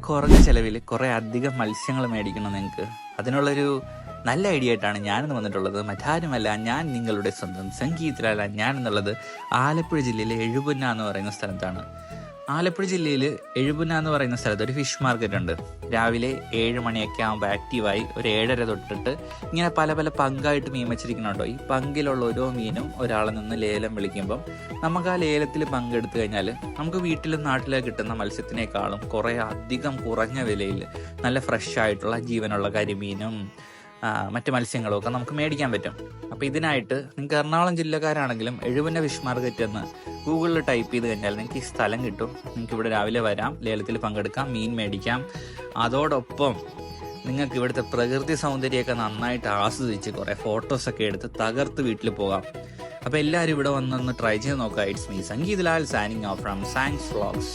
കുറഞ്ഞ ചെലവിൽ കുറെ അധികം മത്സ്യങ്ങൾ മേടിക്കണം നിങ്ങൾക്ക്. അതിനുള്ളൊരു നല്ല ഐഡിയ ആയിട്ടാണ് ഞാനിന്ന് വന്നിട്ടുള്ളത്. മറ്റാരുമല്ല, ഞാൻ നിങ്ങളുടെ സ്വന്തം സംഗീതലാല. ഞാൻ എന്നുള്ളത് ആലപ്പുഴ ജില്ലയിലെ എഴുപുന്ന എന്ന് പറയുന്ന സ്ഥലത്താണ്. ആലപ്പുഴ ജില്ലയിൽ എഴുപുന്ന എന്ന് പറയുന്ന സ്ഥലത്ത് ഒരു ഫിഷ് മാർക്കറ്റ് ഉണ്ട്. രാവിലെ 7 മണിയൊക്കെ ആകുമ്പോൾ ആക്റ്റീവായി ഒരു 7:30 തൊട്ടിട്ട് ഇങ്ങനെ പല പല പങ്കായിട്ട് മീൻ വെച്ചിരിക്കുന്നുണ്ടോ. ഈ പങ്കിലുള്ള ഓരോ മീനും ഒരാളെ നിന്ന് ലേലം വിളിക്കുമ്പം നമുക്ക് ആ ലേലത്തിൽ പങ്കെടുത്തു കഴിഞ്ഞാൽ നമുക്ക് വീട്ടിലും നാട്ടിലും കിട്ടുന്ന മത്സ്യത്തിനേക്കാളും കുറേ അധികം കുറഞ്ഞ വിലയിൽ നല്ല ഫ്രഷ് ആയിട്ടുള്ള ജീവനുള്ള കരിമീനും മറ്റ് മത്സ്യങ്ങളും ഒക്കെ നമുക്ക് മേടിക്കാൻ പറ്റും. അപ്പോൾ ഇതിനായിട്ട് നിങ്ങൾക്ക് എറണാകുളം ജില്ലക്കാരാണെങ്കിലും എഴുപുന്ന ഫിഷ് മാർക്കറ്റ് എന്ന് ഗൂഗിളിൽ ടൈപ്പ് ചെയ്ത് കഴിഞ്ഞാൽ നിങ്ങൾക്ക് ഈ സ്ഥലം കിട്ടും. നിങ്ങൾക്ക് ഇവിടെ രാവിലെ വരാം, ലേലത്തിൽ പങ്കെടുക്കാം, മീൻ മേടിക്കാം. അതോടൊപ്പം നിങ്ങൾക്ക് ഇവിടുത്തെ പ്രകൃതി സൗന്ദര്യമൊക്കെ നന്നായിട്ട് ആസ്വദിച്ച് കുറേ ഫോട്ടോസൊക്കെ എടുത്ത് തകർത്ത് വീട്ടിൽ പോകാം. അപ്പോൾ എല്ലാവരും ഇവിടെ വന്നൊന്ന് ട്രൈ ചെയ്ത് നോക്കുക. It's me Sangeeth Lal signing off from science vlogs.